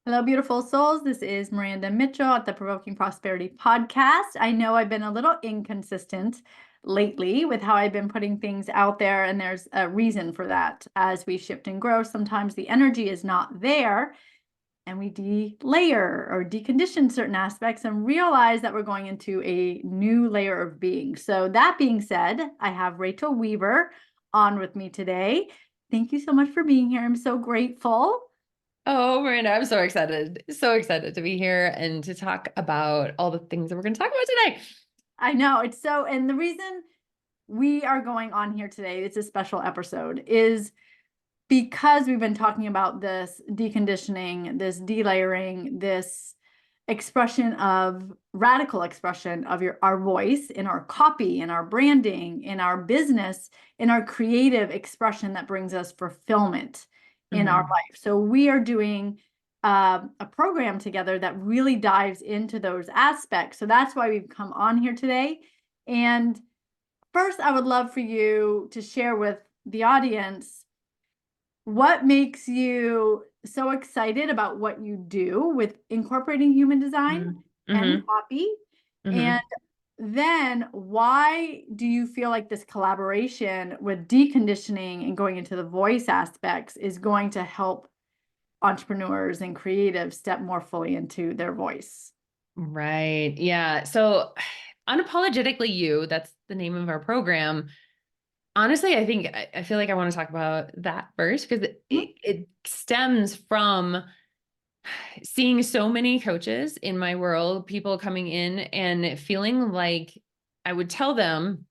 Hello, beautiful souls. This is Miranda Mitchell at the Provoking Prosperity podcast. I know I've been a little inconsistent lately with how I've been putting things out there, and there's a reason for that. As we shift and grow, sometimes the energy is not there, and we de-layer or decondition certain aspects and realize that we're going into a new layer of being. So that being said, I have Rachel Weaver on with me today. Thank you so much for being here. I'm so grateful. Oh, Miranda, I'm so excited. So excited to be here and to talk about all the things that we're going to talk about today. I know it's so, and the reason we are going on here today, it's a special episode, is because we've been talking about this deconditioning, this delayering, this expression of radical expression of our voice in our copy, in our branding, in our business, in our creative expression that brings us fulfillment in our life. So we are doing a program together that really dives into those aspects. So that's why we've come on here today. And first, I would love for you to share with the audience what makes you so excited about what you do with incorporating human design and copy. And then why do you feel like this collaboration with deconditioning and going into the voice aspects is going to help entrepreneurs and creatives step more fully into their voice? Right. Yeah. So unapologetically you, that's the name of our program. Honestly, I feel like I want to talk about that first because it stems from seeing so many coaches in my world, people coming in and feeling like I would tell them,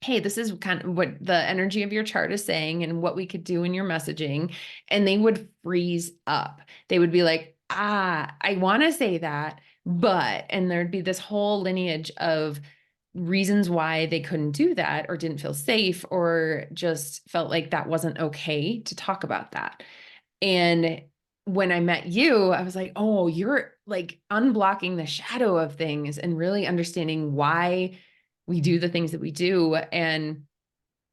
hey, this is kind of what the energy of your chart is saying and what we could do in your messaging. And they would freeze up. They would be like, I want to say that, but, and there'd be this whole lineage of reasons why they couldn't do that or didn't feel safe or just felt like that wasn't okay to talk about that. And when I met you, I was like, oh, you're like unblocking the shadow of things and really understanding why we do the things that we do and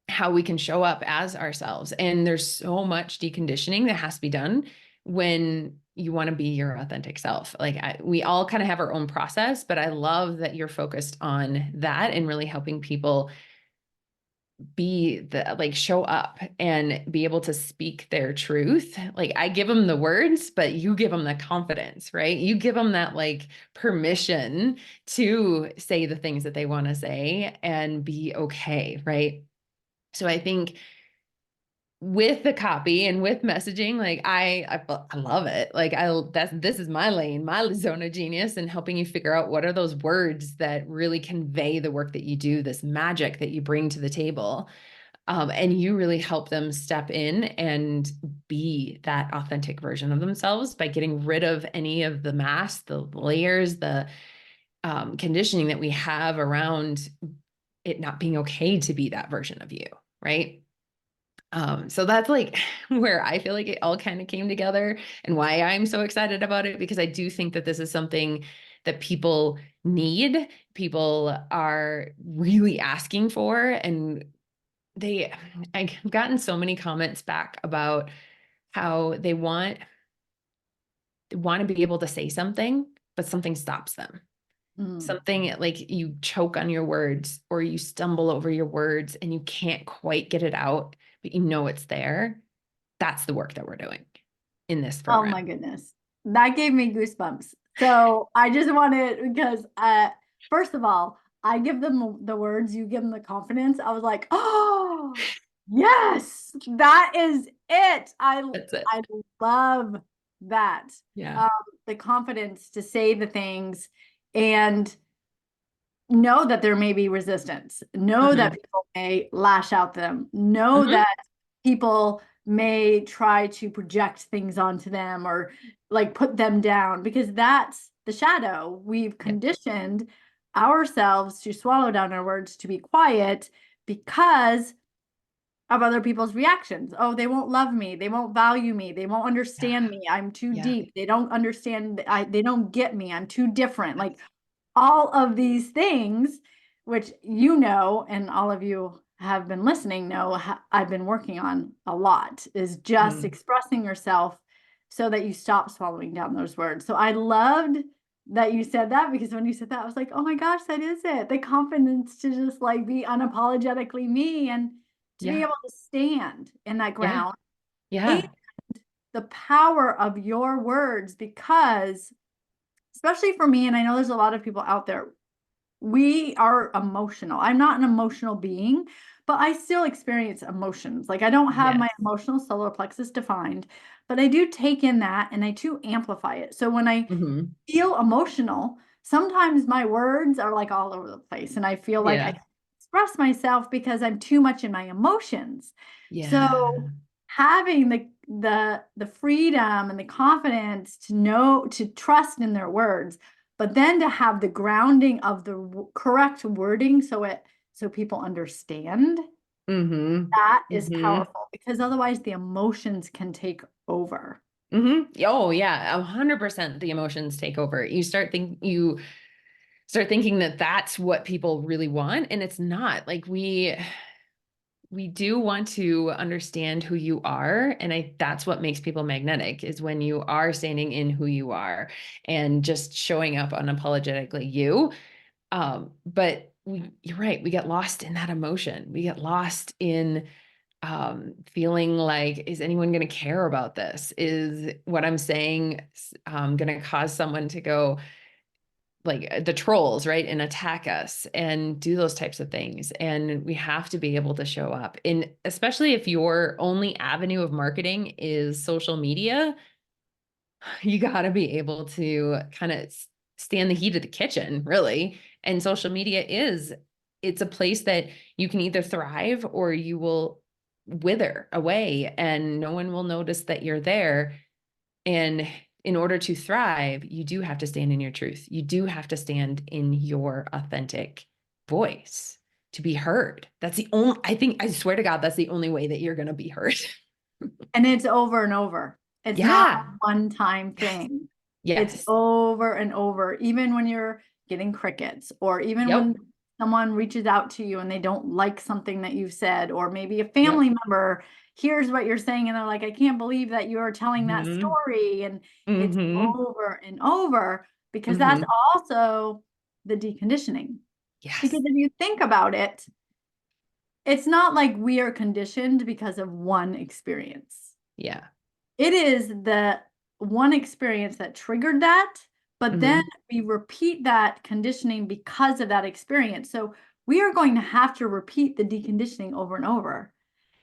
how we can show up as ourselves. And there's so much deconditioning that has to be done when you want to be your authentic self. We all kind of have our own process, but I love that you're focused on that and really helping people show up and be able to speak their truth. Like I give them the words, but you give them the confidence, right? You give them that like permission to say the things that they want to say and be okay, right? So I think with the copy and with messaging, like I love it. Like this is my lane, my zone of genius, and helping you figure out what are those words that really convey the work that you do, this magic that you bring to the table. And you really help them step in and be that authentic version of themselves by getting rid of any of the masks, the layers, the conditioning that we have around it not being okay to be that version of you, right? So that's like where I feel like it all kind of came together and why I'm so excited about it, because I do think that this is something that people need, people are really asking for, and I've gotten so many comments back about how they want to be able to say something, but something stops them. Something like you choke on your words or you stumble over your words and you can't quite get it out, but you know it's there. That's the work that we're doing in this Oh program. my goodness. That gave me goosebumps. So I just wanted, because first of all, I give them the words, you give them the confidence. I was like, oh, yes, that is it. That's it. I love that. Yeah. The confidence to say the things and know that there may be resistance, know that people may lash out them, know that people may try to project things onto them or like put them down, because that's the shadow. We've conditioned ourselves to swallow down our words, to be quiet because of other people's reactions. Oh, they won't love me. They won't value me. They won't understand me. I'm too deep. They don't understand. They don't get me. I'm too different. Like all of these things, which and all of you have been listening know I've been working on a lot, is just expressing yourself so that you stop swallowing down those words. So I loved that you said that, because when you said that, I was like, oh my gosh, that is it. The confidence to just like be unapologetically me, and to be Yeah. able to stand in that Yeah. ground, and Yeah. the power of your words, because especially for me, and I know there's a lot of people out there, we are emotional. I'm not an emotional being, but I still experience emotions. Like I don't have Yes. my emotional solar plexus defined, but I do take in that and I do amplify it. So when I Hmm. feel emotional, sometimes my words are like all over the place and I feel like I Yeah. can't express myself because I'm too much in my emotions. Yeah. So having the freedom and the confidence to know, to trust in their words, but then to have the grounding of the correct wording so people understand, Hmm. that is Hmm. powerful, because otherwise the emotions can take over. Hmm. Oh yeah, 100% the emotions take over. You start thinking that that's what people really want, and it's not. Like we do want to understand who you are, and that's what makes people magnetic, is when you are standing in who you are and just showing up unapologetically you. But you're right, we get lost in that emotion. We get lost in feeling like, is anyone going to care about this? Is what I'm saying going to cause someone to go like the trolls, right? And attack us and do those types of things. And we have to be able to show up. And especially if your only avenue of marketing is social media, you got to be able to kind of stand the heat of the kitchen, really. And social media it's a place that you can either thrive or you will wither away and no one will notice that you're there. And in order to thrive, you do have to stand in your truth. You do have to stand in your authentic voice to be heard. That's the only, I think, I swear to God, that's the only way that you're going to be heard. And it's over and over. It's not a Yeah. one-time Yes. thing. It's Yes. over and over, even when you're getting crickets, or even Yep. when someone reaches out to you and they don't like something that you've said, or maybe a Yep. family member hears what you're saying and they're like, I can't believe that you're telling that Hmm. story. And it's Hmm. over and over, because that's Hmm. also the deconditioning. Because Yes. if you think about it, it's not like we are conditioned because of one experience. Yeah. It is the one experience that triggered that, but then Hmm. we repeat that conditioning because of that experience. So we are going to have to repeat the deconditioning over and over.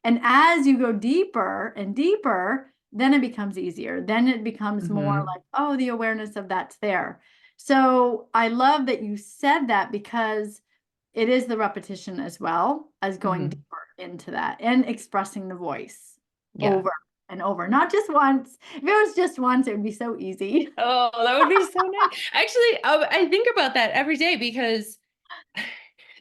And as you go deeper and deeper, then it becomes easier. Then it becomes more Hmm. like, oh, the awareness of that's there. So I love that you said that, because it is the repetition as well as going Hmm. deeper into that and expressing the voice Yeah. over and over, not just once. If it was just once, it would be so easy. Oh, that would be so nice. Actually, I think about that every day because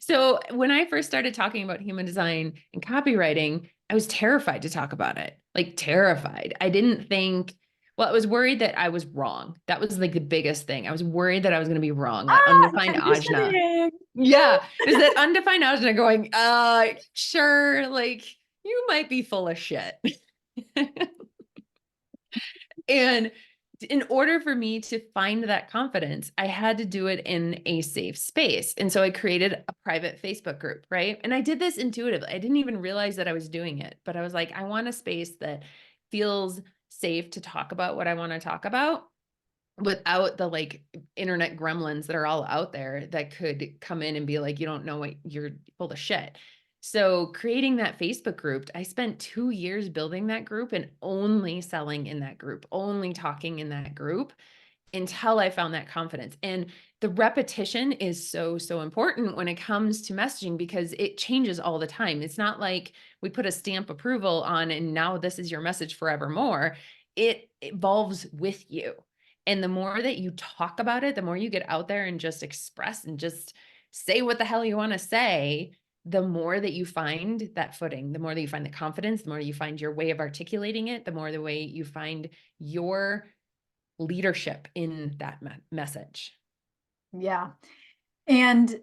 so when I first started talking about human design and copywriting, I was terrified to talk about it. Like terrified. I didn't think, well, I was worried that I was wrong. That was like the biggest thing. I was worried that I was going to be wrong, that undefined ajna. Conditioning. Yeah. There's that undefined ajna going, sure, like you might be full of shit. And in order for me to find that confidence, I had to do it in a safe space. And so I created a private Facebook group, right? And I did this intuitively. I didn't even realize that I was doing it, but I was like, I want a space that feels safe to talk about what I want to talk about without the like internet gremlins that are all out there that could come in and be like, you don't know what, you're full of shit. So creating that Facebook group, I spent 2 years building that group and only selling in that group, only talking in that group until I found that confidence. And the repetition is so, so important when it comes to messaging because it changes all the time. It's not like we put a stamp approval on and now this is your message forevermore. It evolves with you. And the more that you talk about it, the more you get out there and just express and just say what the hell you want to say, the more that you find that footing, the more that you find the confidence, the more you find your way of articulating it, the more the way you find your leadership in that message. Yeah. And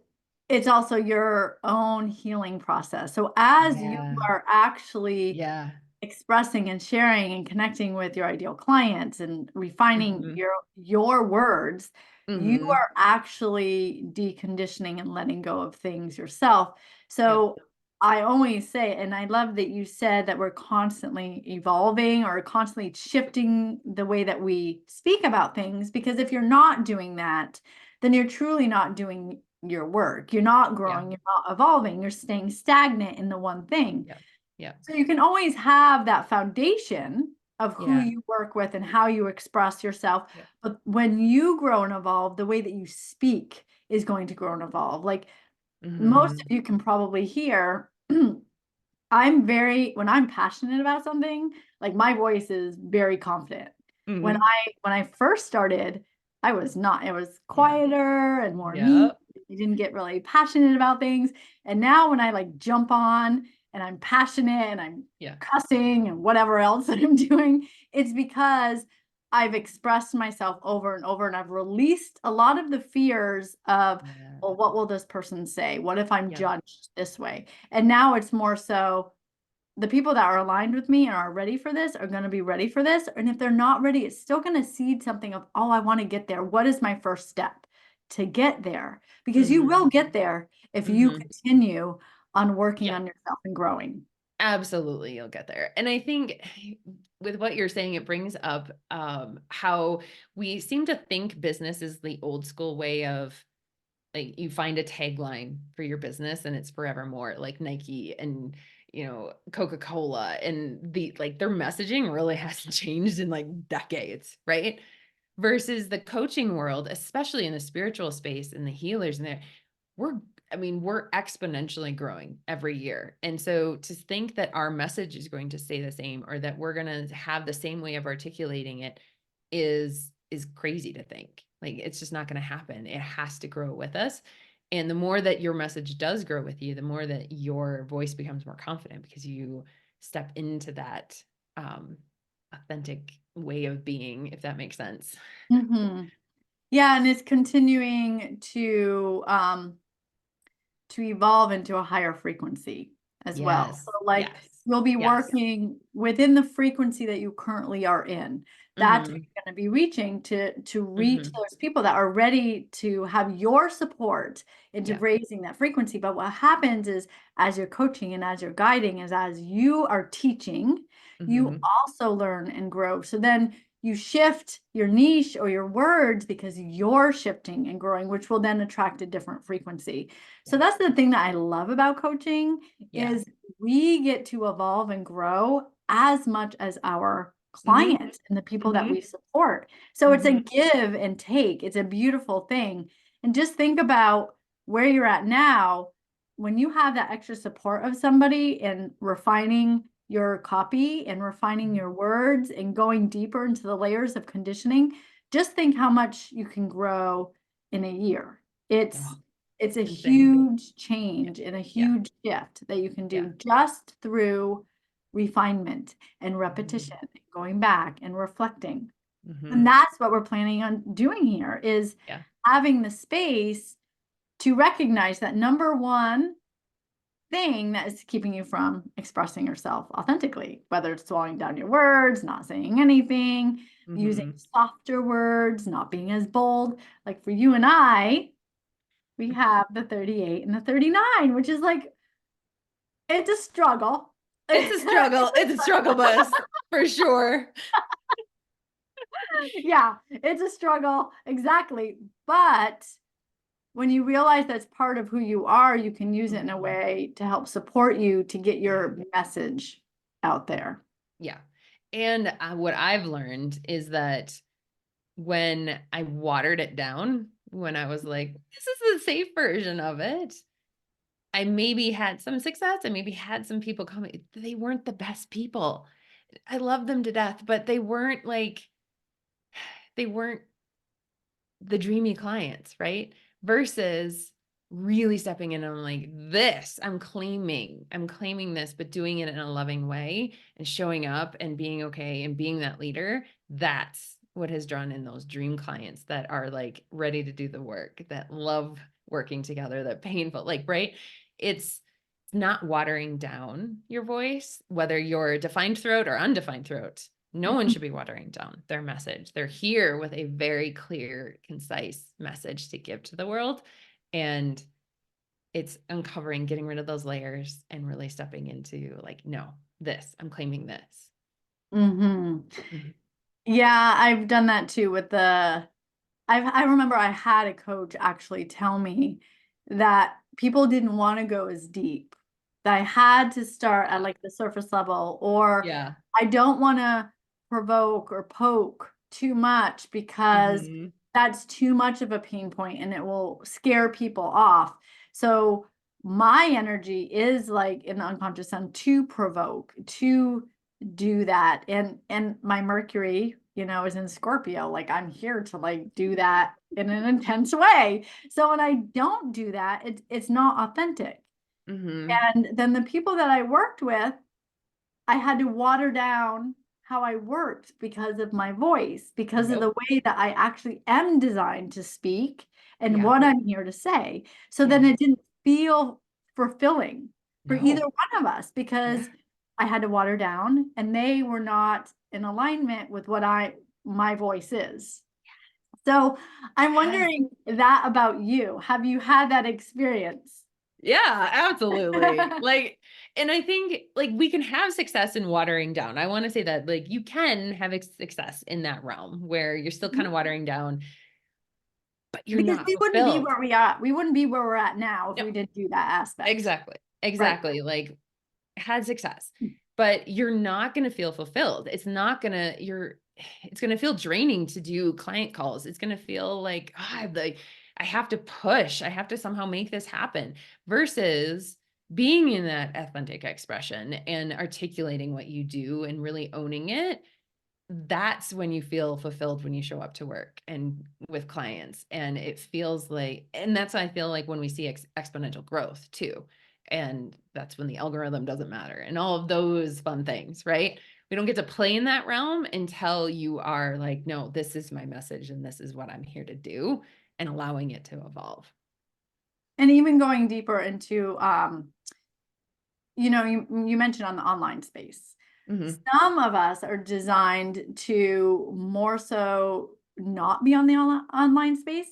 it's also your own healing process. So as you Yeah. are actually Yeah. expressing and sharing and connecting with your ideal clients and refining Mhm. your words, you Mhm. are actually deconditioning and letting go of things yourself. Yep. So I always say, and I love that you said that we're constantly evolving or constantly shifting the way that we speak about things, because if you're not doing that, then you're truly not doing your work. You're not Yeah. growing, you're not evolving, you're staying stagnant in the one thing. Yep. Yep. So you can always have that foundation of who Yeah. you work with and how you express yourself. Yep. But when you grow and evolve, the way that you speak is going to grow and evolve. Like most Mhm. of you can probably hear, when I'm passionate about something, like my voice is very confident. When Mhm. I first started, I was not. It was Yeah. quieter and more me. Yep. I didn't get really passionate about things. And now when I like jump on and I'm passionate and I'm Yeah. cussing and whatever else that I'm doing, it's because I've expressed myself over and over and I've released a lot of the fears of, Yeah. well, what will this person say? What if I'm Yep. judged this way? And now it's more so the people that are aligned with me and are ready for this are going to be ready for this. And if they're not ready, it's still going to seed something of, oh, I want to get there. What is my first step to get there? Because you Mhm. will get there if you Mhm. continue on working Yeah. on yourself and growing. Absolutely, you'll get there. And I think with what you're saying, it brings up how we seem to think business is the old school way of like you find a tagline for your business and it's forevermore, like Nike and Coca-Cola and their messaging really hasn't changed in like decades, right? Versus the coaching world, especially in the spiritual space and the healers in there, we're we're exponentially growing every year. And so to think that our message is going to stay the same or that we're going to have the same way of articulating it is crazy to think. Like it's just not going to happen. It has to grow with us. And the more that your message does grow with you, the more that your voice becomes more confident because you step into that um authentic way of being, if that makes sense. Mhm. Yeah, and it's continuing to evolve into a higher frequency as well. Yes. So like Yes. you'll be Yes. working within the frequency that you currently are in. That's what Mhm. you're going to be reaching to reach Mhm. those people that are ready to have your support into Yeah. raising that frequency. But what happens is as you're coaching and as you're guiding is as you are teaching, you Mhm. also learn and grow. So then you shift your niche or your words because you're shifting and growing, which will then attract a different frequency. So Yeah. that's the thing that I love about coaching Yeah. is we get to evolve and grow as much as our Mhm. clients and the people that we Mhm. support. So it's a Mhm. give and take. It's a beautiful thing. And just think about where you're at now. When you have that extra support of somebody and refining your copy and refining Mhm. your words and going deeper into the layers of conditioning, just think how much you can grow in a year. It's Oh, it's a insane. huge Yeah. change and a Yeah. huge shift that you can Yeah. do just through refinement and Mhm. repetition, going back and reflecting. And Mhm. that's what we're planning on doing here is Yeah. having the space to recognize that number one thing that is keeping you from expressing yourself authentically, whether it's swallowing down your words, not saying anything, using Mhm. softer words, not being as bold. Like for you and I, we have the 38 and the 39, which is like, it's a struggle. It's a struggle. It's a struggle bus for sure. Yeah, it's a struggle. Exactly. But when you realize that's part of who you are, you can use it in a Mhm. way to help support you to get Yeah. your message out there. Yeah. And what I've learned is that when I watered it down, when I was like, this is the safe version of it, I maybe had some success. I maybe had some people coming. They weren't the best people. I love them to death, but they weren't the dreamy clients, right? Versus really stepping in and I'm like, I'm claiming this, but doing it in a loving way and showing up and being okay and being that leader. That's what has drawn in those dream clients that are like ready to do the work, that love working together, that painful, like, right? It's not watering down your voice, whether you're defined throat or undefined throat. No one should be watering down their message. They're here with a very clear, concise message to give to the world. And it's uncovering, getting rid of those layers and really stepping into like, no, I'm claiming this. Mm-hmm. Mhm. Yeah, I've done that too with I remember I had a coach actually tell me that people didn't want to go as deep. That I had to start at like the surface level, or Yeah. I don't want to provoke or poke too much because Mhm. that's too much of a pain point and it will scare people off. So my energy is like in the unconscious sun to provoke, to do that. And my Mercury, is in Scorpio. Like I'm here to like do that in an intense way. So when I don't do that, it's not authentic. Mhm. And then the people that I worked with, I had to water down how I worked because of my voice, because of Yep. the way that I actually am designed to speak and Yeah. what I'm here to say. So then Yeah. it didn't feel fulfilling for either No. one of us Yeah. because I had to water down and they were not in alignment with what my voice is. So I'm Yes. wondering that about you. Have you had that experience? Yeah, absolutely. Like, and I think like we can have success in watering down. I want to say that like you can have success in that realm where you're still kind of watering down, but you're Because not we wouldn't be fulfilled. where we are. We wouldn't be where we're at now if No, we didn't do that aspect. exactly. Right. Exactly. Like had success, but you're not going to feel fulfilled. It's going to feel draining to do client calls. It's going to feel like, I have to push. I have to somehow make this happen versus being in that authentic expression and articulating what you do and really owning it. That's when you feel fulfilled when you show up to work and with clients. And it feels like, and that's why I feel like when we see exponential growth too. And that's when the algorithm doesn't matter and all of those fun things, right? We don't get to play in that realm until you are like, no, this is my message and this is what I'm here to do, and allowing it to evolve. And even going deeper into, you mentioned on the online space. Hmm. Some of us are designed to more so not be on the online space.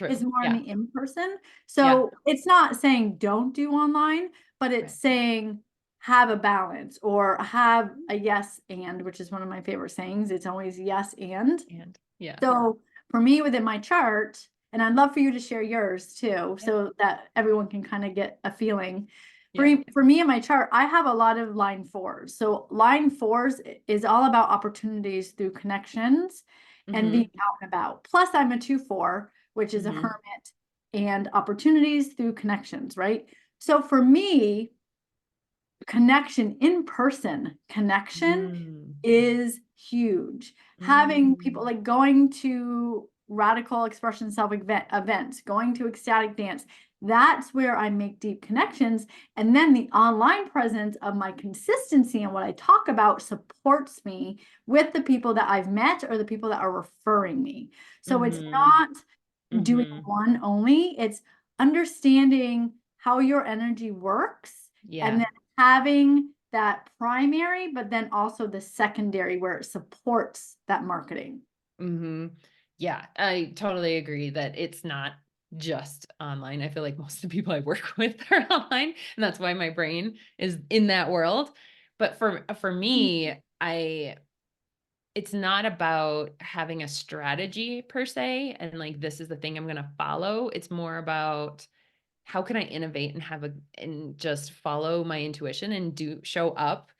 It's True. more in Yeah. the in-person. Yeah. So it's not saying don't do online, but it's Right. saying have a balance or have a yes and, which is one of my favorite sayings. It's always yes and. And yeah. So for me within my chart, and I'd love for you to share yours too, Yeah. so that everyone can kind of get a feeling. Yeah. For me in my chart, I have a lot of line fours. So line fours is all about opportunities through connections and being Hmm. out and about. Plus I'm a 2-4, which is a Hmm. hermit, and opportunities through connections, right? So for me, connection, in person connection Mm. is huge. Having people Mm. like going to radical expression self events, going to ecstatic dance, that's where I make deep connections. And then the online presence of my consistency and what I talk about supports me with the people that I've met or the people that are referring me. So it's Mhm. not doing Mhm. one only, it's understanding how your energy works and Yeah. then having that primary, but then also the secondary where it supports that marketing. Mhm. Yeah, I totally agree that it's not just online. I feel like most of the people I work with are online, and that's why my brain is in that world. But for me, I it's not about having a strategy per se and like this is the thing I'm going to follow. It's more about how can I innovate and and just follow my intuition and show up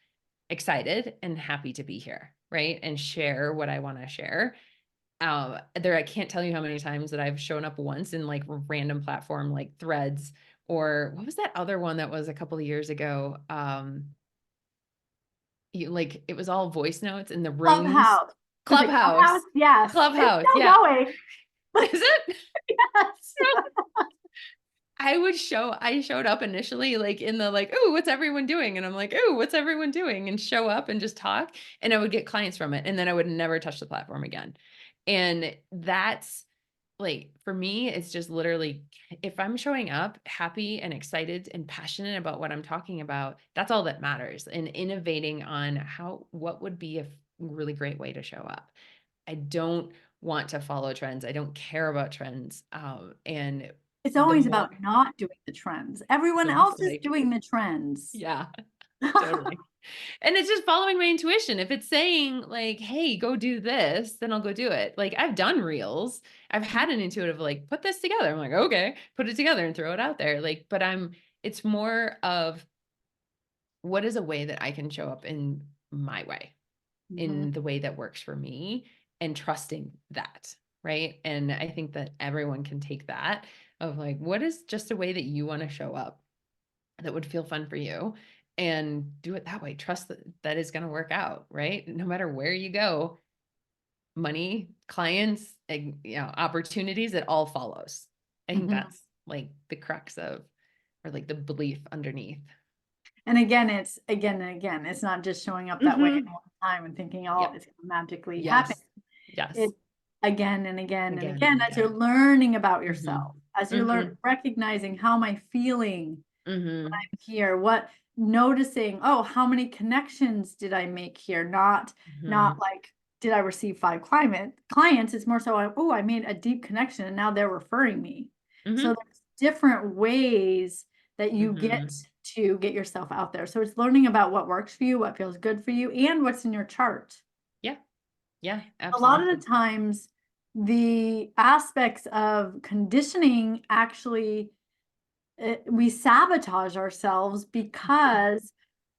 excited and happy to be here, right? And share what I want to share. I can't tell you how many times that I've shown up once in like a random platform like Threads, or what was that other one that was a couple of years ago? Like it was all voice notes in the rooms. Clubhouse. Was it Clubhouse? Clubhouse. Yes. It's Clubhouse. still Yeah. going. Is it? Yes. I showed up initially like in the like, oh, what's everyone doing? And I'm like, oh, what's everyone doing? And show up and just talk. And I would get clients from it. And then I would never touch the platform again. And that's like for me, it's just literally if I'm showing up happy and excited and passionate about what I'm talking about, that's all that matters. And innovating on what would be a really great way to show up. I don't want to follow trends. I don't care about trends. And It's the always more about not doing the trends. Everyone else is like, doing the trends. yeah, totally. And it's just following my intuition. If it's saying like, "Hey, go do this," then I'll go do it. Like I've done reels. I've had an intuitive like, "Put this together." I'm like, "Okay." Put it together and throw it out there. Like, but it's more of what is a way that I can show up in my way, Mhm, in the way that works for me and trusting that, right? And I think that everyone can take that of like, what is just a way that you want to show up that would feel fun for you and do it that way. Trust that that is going to work out, right? No matter where you go, money, clients, opportunities, it all follows. I think mhm. that's like the crux of, or like the belief underneath. And again, it's again and again. It's not just showing up that way at Hmm. one time and thinking, oh, Yep. it's gonna magically happen. Yes. Yes. It again and again and Again again and as you're again. learning about Hmm. yourself, as you're Hmm. recognizing how am I feeling Hmm. here, what noticing, oh, how many connections did I make here? Not Hmm. like did I receive five clients? It's more so, oh, I made a deep connection and now they're referring me. So Hmm. there's different ways that you get Hmm. to get yourself out there. So it's learning about what works for you, what feels good for you, and what's in your chart. Yeah. Yeah. A lot of Absolutely. the times, the aspects of conditioning actually we sabotage ourselves because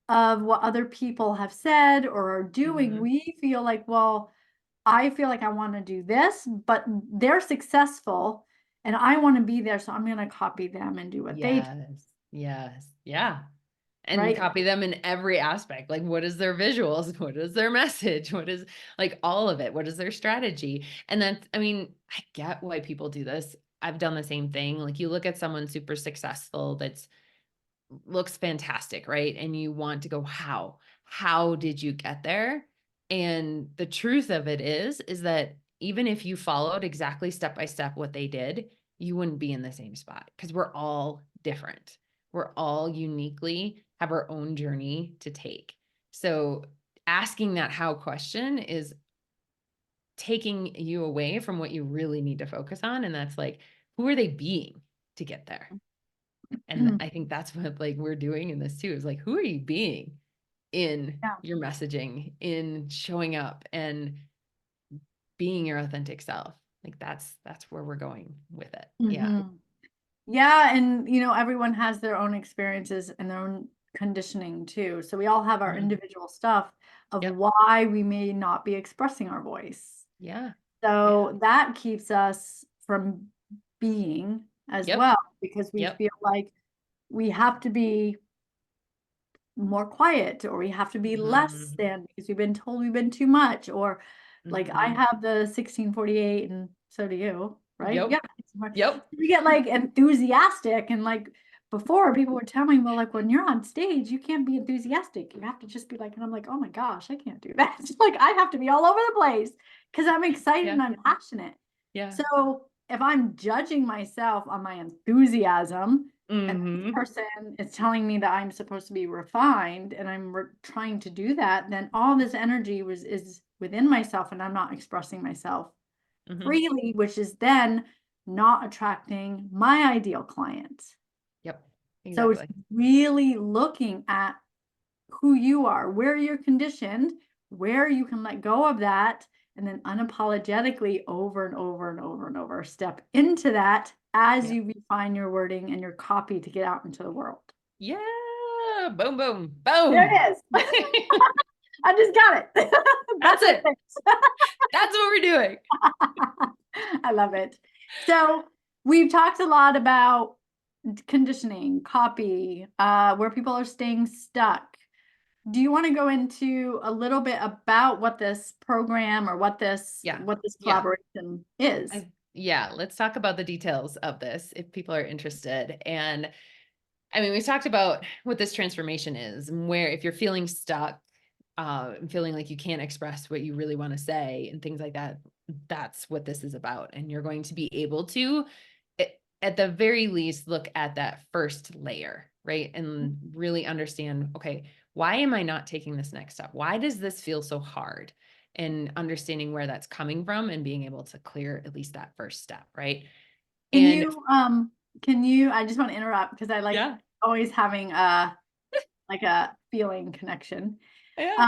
of what other people have said or are doing. Hmm. We feel like, well, I feel like I want to do this, but they're successful and I want to be there. So I'm going to copy them and do what they do. Yes. Yes. Yeah. And Right. copy them in every aspect. Like, what is their visuals? What is their message? What is like all of it? What is their strategy? And that's, I mean, I get why people do this. I've done the same thing. Like, you look at someone super successful that's looks fantastic, right? And you want to go, how? How did you get there? And the truth of it is that even if you followed exactly step by step what they did, you wouldn't be in the same spot because we're all different. We're all uniquely have our own journey to take. So asking that how question is taking you away from what you really need to focus on. And that's like, who are they being to get there? And I think that's what like we're doing in this too, is like, who are you being in Yeah. your messaging, in showing up and being your authentic self? Like that's where we're going with it. Yeah. Mhm. Yeah, and everyone has their own experiences and their own conditioning too. So we all have our Mhm. individual stuff of Yep. why we may not be expressing our voice. Yeah. Yeah. So that keeps us from being as Yep. well because we Yep. feel like we have to be more quiet or we have to be less Hmm. than because we've been told we've been too much or like I Hmm. have the 1648 and so do you, right? Yep. Yeah. Yep. We get like enthusiastic and like before people would tell me, well, like when you're on stage, you can't be enthusiastic. You have to just be like, and I'm like, oh my gosh, I can't do that. Like I have to be all over the place because I'm excited Yeah. and I'm passionate. Yeah. So if I'm judging myself on my enthusiasm, and this Hmm. person is telling me that I'm supposed to be refined and I'm trying to do that, then all this energy is within myself and I'm not expressing myself Hmm. freely, which is then not attracting my ideal client. Yep. So it's Exactly. really looking at who you are, where you're conditioned, where you can let go of that, and then unapologetically over and over and over and over step into that as Yep. you refine your wording and your copy to get out into the world. Yeah. Boom, boom, There boom. it is. I just got it. That's That's it. it. That's what we're doing. I love it. So we've talked a lot about conditioning, copy, where people are staying stuck. Do you want to go into a little bit about what this program or Yeah. what this Yeah. collaboration is? Yeah. Let's talk about the details of this if people are interested. And I mean, we talked about what this transformation is, and where if you're feeling stuck, feeling like you can't express what you really want to say and things like that. that's what this is about. And you're going to be able to, at the very least, look at that first layer, right? And really understand, okay, why am I not taking this next step? Why does this feel so hard? And understanding where that's coming from and being able to clear at least that first step, right? Can And you, I just want to interrupt because I like yeah, always having like a feeling connection. yeah.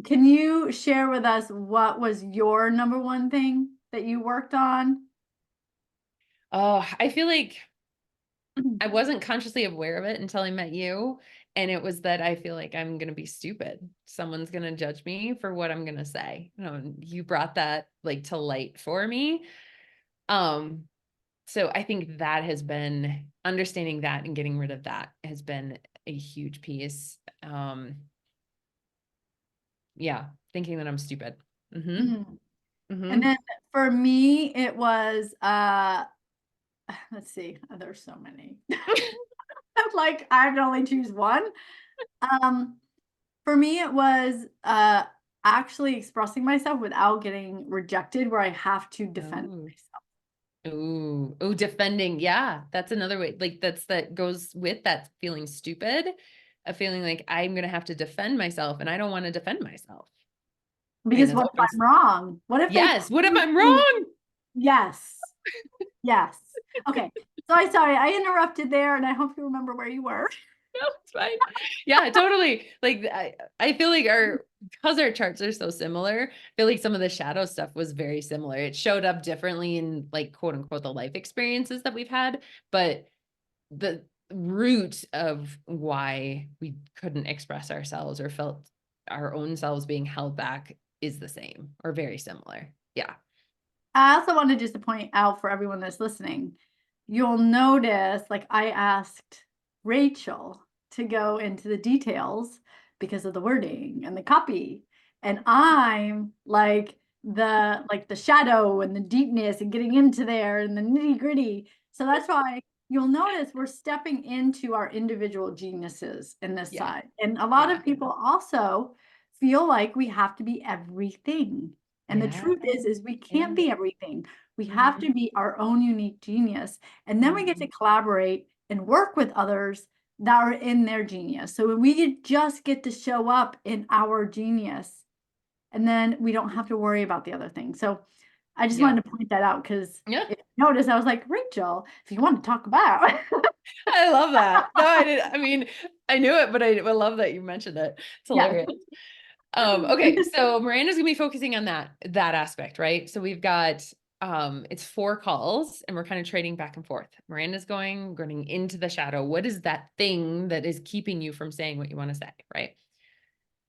Can you share with us what was your number one thing that you worked on? Oh, I feel like I wasn't consciously aware of it until I met you. And it was that I feel like I'm going to be stupid. Someone's going to judge me for what I'm going to say. And you brought that like to light for me. Um, so I think that has been understanding that and getting rid of that has been a huge piece. Yeah, thinking that I'm stupid. Mm-hmm. Mhm. And Mm-hmm. then for me, it was let's see, there's so many. Like I have to only choose one. Um, for me, it was actually expressing myself without getting rejected, where I have to defend Oh. myself. Ooh, oh, defending. Yeah, that's another way. Like that goes with that feeling stupid, a feeling like I'm gonna have to defend myself, and I don't want to defend myself. And Because this what if opens. I'm wrong? What if they Yes. What if prove I'm me? wrong? Yes. Yes. Okay. So I sorry, I interrupted there and I hope you remember where you were. No, it's fine. Yeah, totally. Like I feel like because our charts are so similar, I feel like some of the shadow stuff was very similar. It showed up differently in like quote unquote the life experiences that we've had, but the root of why we couldn't express ourselves or felt our own selves being held back is the same or very similar. Yeah. I also wanted just to point out for everyone that's listening, you'll notice like I asked Rachel to go into the details because of the wording and the copy. And I'm like the shadow and the deepness and getting into there and the nitty-gritty. So that's why you'll notice we're stepping into our individual geniuses in this Yeah. side. And a lot Yeah. of people also feel like we have to be everything. And the Yeah. truth is we can't Yeah. be everything. We have Mhm. to be our own unique genius. And then we get to Mhm. collaborate and work with others that are in their genius. So when we just get to show up in our genius, and then we don't have to worry about the other things. So I just Yeah. wanted to point that out because Yeah. if you notice, I was like, Rachel, if you want to talk about. I love that. No, I did. I mean, I knew it, but I love that you mentioned it. It's Yes. hilarious. Okay, so Miranda's gonna be focusing on that aspect, right? So we've got it's 4 calls and we're kind of trading back and forth. Miranda's going into the shadow. What is that thing that is keeping you from saying what you want to say, right?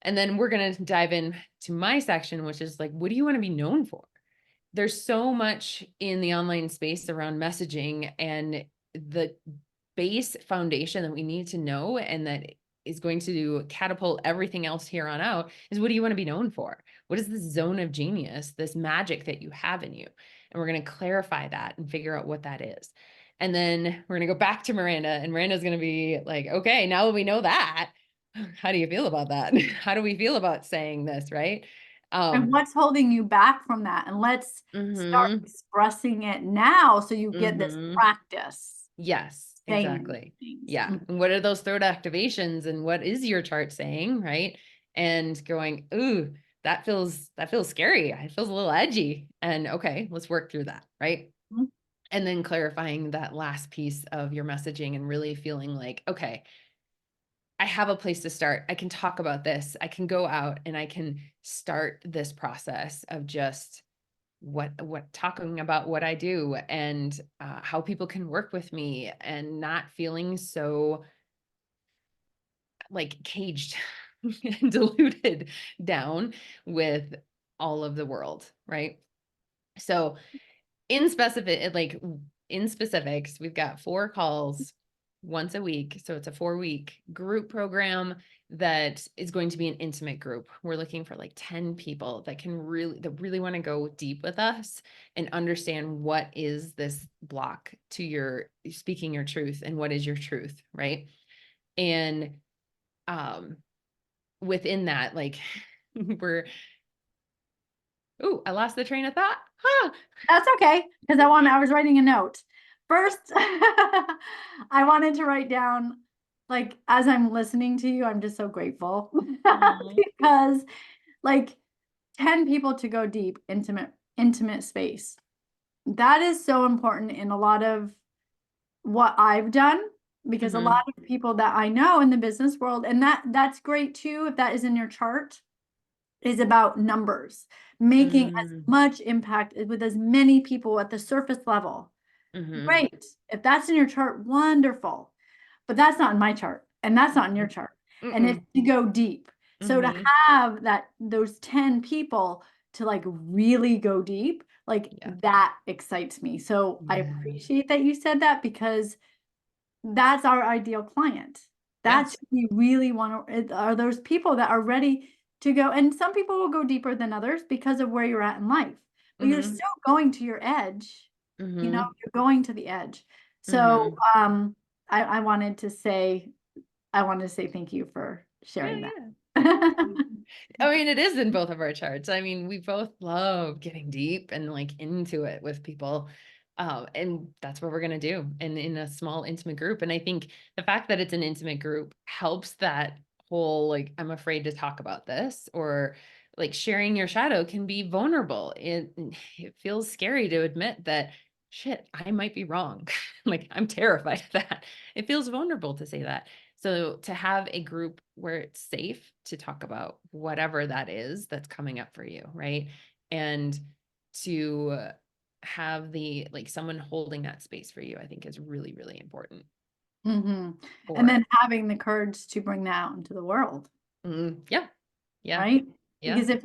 And then we're gonna dive in to my section, which is like, what do you want to be known for? There's so much in the online space around messaging and the base foundation that we need to know and that is going to catapult everything else here on out is what do you want to be known for? What is this zone of genius, this magic that you have in you? And we're going to clarify that and figure out what that is. And then we're going to go back to Miranda and Miranda's going to be like, okay, now that we know that, how do you feel about that? How do we feel about saying this? Right. And Um, what's holding you back from that? And let's start mhm. expressing it now so you get this Mhm. practice Yes, saying exactly. things. Yeah. And what are those throat activations and what is your chart saying, right? And going, ooh, that feels scary. It feels a little edgy. And okay, let's work through that, right? Mhm. And then clarifying that last piece of your messaging and really feeling like, okay, I have a place to start. I can talk about this. I can go out and I can start this process of just what talking about what I do and how people can work with me and not feeling so like caged and diluted down with all of the world, right? So in specifics, we've got 4 calls once a week. So it's a 4-week group program that is going to be an intimate group. We're looking for like 10 people that really want to go deep with us and understand what is this block to your speaking your truth and what is your truth, right? And um within that, like we're I lost the train of thought. Huh. That's okay, because I was writing a note. First, I wanted to write down, like, as I'm listening to you, I'm just so grateful Aw. because like 10 people to go deep, intimate space. That is so important in a lot of what I've done because a Mhm. lot of people that I know in the business world, and that's great too, if that is in your chart, is about numbers, making as Mm. much impact with as many people at the surface level. Mhm. Great. If that's in your chart, wonderful. But that's not in my chart, and that's not in your Mhm. chart. And if Mm-mm. you go deep, so to Mhm. have those 10 people to like really go deep, like Yeah. that excites me. So I Yeah. appreciate that you said that because that's our ideal client. Yeah. That's who we really want to, are those people that are ready to go. And some people will go deeper than others because of where you're at in life, but you're Mhm. still going to your edge. Mhm. You're going to the edge. So, Mhm. I wanted to say, thank you for Yeah, sharing that. yeah. I mean, it is in both of our charts. I mean, we both love getting deep and like into it with people. And that's what we're going to do in a small intimate group. And I think the fact that it's an intimate group helps that whole, like, I'm afraid to talk about this, or like sharing your shadow can be vulnerable. It feels scary to admit that shit, I might be wrong. Like, I'm terrified of that. It feels vulnerable to say that. So to have a group where it's safe to talk about whatever that is that's coming up for you, right? And to have the like someone holding that space for you, I think is really, really important Mhm. And for then having the courage to bring that out into the world. yeah, yeah, Right? yeah. Because if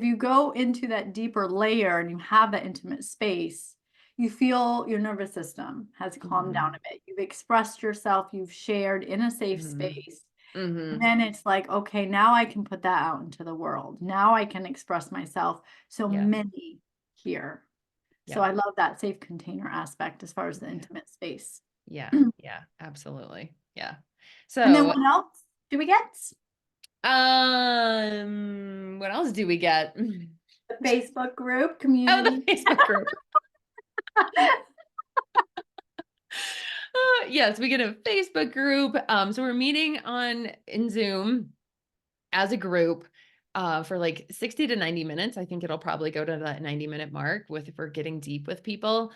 you go into that deeper layer and you have that intimate space, you feel your nervous system has calmed down Hmm. a bit. You've expressed yourself, you've shared in a safe Hmm. space. And Hmm. then it's like, okay, now I can put that out into the world. Now I can express myself so Yeah, many here. So yeah, I love that safe container aspect as far as the yeah, intimate space. yeah, yeah, absolutely. Yeah. And then So, what else do we get? what else do we get? The Facebook group Oh, the community. Facebook group. Yes, we get a Facebook group. So we're meeting on in Zoom as a group for like 60 to 90 minutes. I think it'll probably go to that 90-minute mark with if we're getting deep with people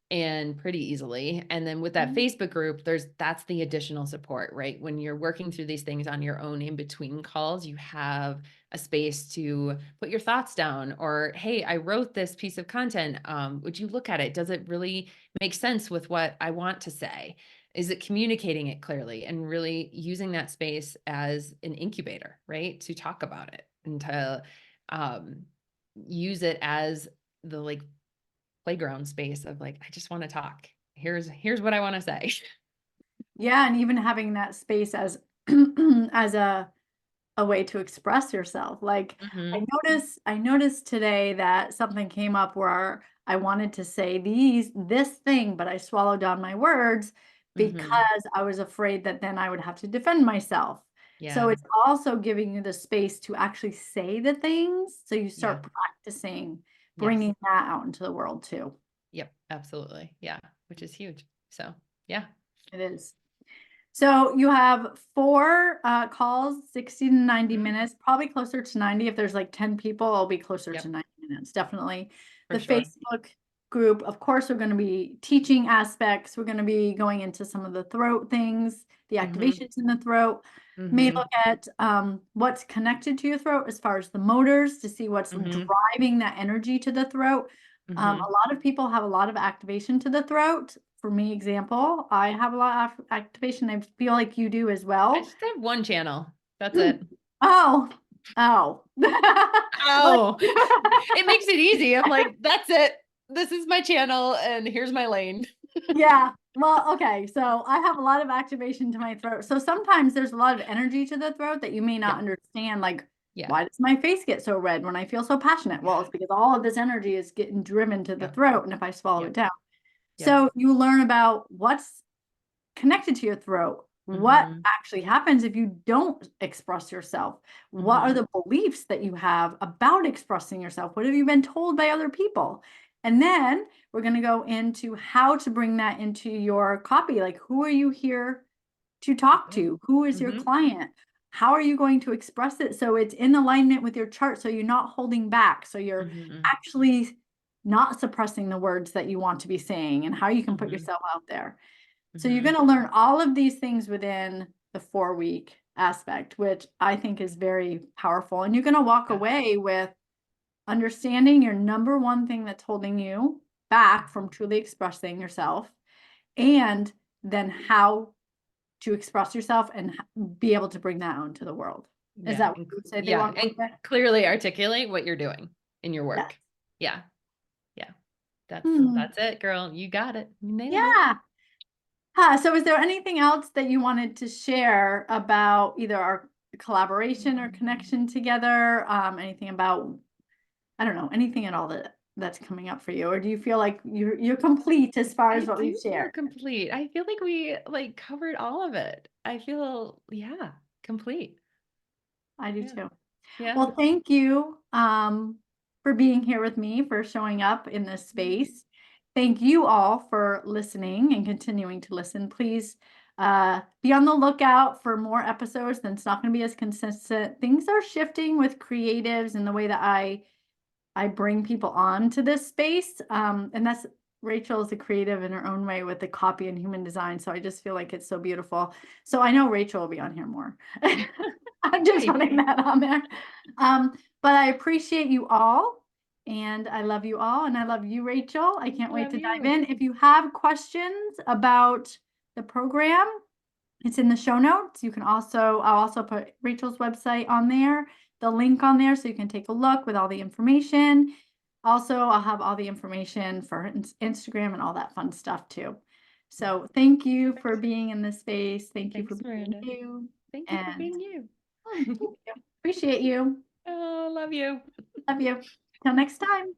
and pretty easily. And then with that Facebook group, that's the additional support, right? When you're working through these things on your own in between calls, you have a space to put your thoughts down, or, hey, I wrote this piece of content. Would you look at it? Does it really make sense with what I want to say? Is it communicating it clearly, and really using that space as an incubator, right? To talk about it and to um, use it as the like playground space of like, I just want to talk. Here's what I want to say. Yeah, and even having that space as as a way to express yourself. Like Hmm. I noticed today that something came up where I wanted to say this thing, but I swallowed down my words Hmm. because I was afraid that then I would have to defend myself. So Yeah. it's also giving you the space to actually say the things. So you Yeah. start practicing Yes. bringing that out into the world too. Yep. Absolutely. Yeah. Which is huge. So yeah. It is. So you have four calls, 60 to 90 Mhm. minutes, probably closer to 90. If there's like 10 people, it'll be closer to Yep. 90 minutes, definitely. For The sure. Facebook group, of course, we're going to be teaching aspects. We're going to be going into some of the throat things, the Hmm. activations in the throat. May Hmm. look at what's connected to your throat as far as the motors to see what's Hmm. driving that energy to the throat. A Hmm. lot of people have a lot of activation to the throat. For me, example, I have a lot of activation. I feel like you do as I well. just have one channel. That's it. Oh, oh. Like, Oh, it makes it easy. I'm like, that's it. This is my channel, and here's my lane. yeah. Well, okay. So I have a lot of activation to my throat. So sometimes there's a lot of energy to the throat that you may not Yeah. understand. Like, Yeah. why does my face get so red when I feel so passionate? Well, it's because all of this energy is getting driven to the Yeah. throat. And if I swallow Yeah. it down. Yeah. So you learn about what's connected to your throat. What Hmm. actually happens if you don't express yourself? What are Hmm. the beliefs that you have about expressing yourself? What have you been told by other people? And then we're going to go into how to bring that into your copy. Like, who are you here to talk to? Who is your client? How are you going to express it so it's in alignment with your chart, so you're not holding back, so you're actually not suppressing the words that you want to be saying, and how you can put yourself out there. So you're going to learn all of these things within the 4-week aspect, which I think is very powerful. And you're going to walk away with understanding your number one thing that's holding you back from truly expressing yourself, and then how to express yourself and be able to bring that out into the world. Is that what you would say? They walk and away? clearly articulate what you're doing in your work. Yeah. That's it, girl. You got it. You nailed it. Yeah. So is there anything else that you wanted to share about either our collaboration or connection together? Anything about, I don't know, anything at all that's coming up for you? Or do you feel like you're complete as far as what we've feel shared? complete. I feel like we covered all of it. I feel, complete. I do too. Yeah. Well, thank you for being here with me, for showing up in this space. Thank you all for listening and continuing to listen. Please be on the lookout for more episodes. Then it's not going to be as consistent. Things are shifting with creatives and the way that I bring people on to this space. And that's Rachel is a creative in her own way with the copy and human design. So I just feel like it's so beautiful. So I know Rachel will be on here more. I'm just putting that on there. But I appreciate you all, and I love you all, and I love you, Rachel. I can't wait to dive in. If you have questions about the program, it's in the show notes. You can I'll also put Rachel's website on there, the link on there, so you can take a look with all the information. Also, I'll have all the information for Instagram and all that fun stuff too. So thank you for being in this space. Thank you for being you. Thank you for being you. Thank you. Appreciate you. Oh, love you. Love you. Till next time.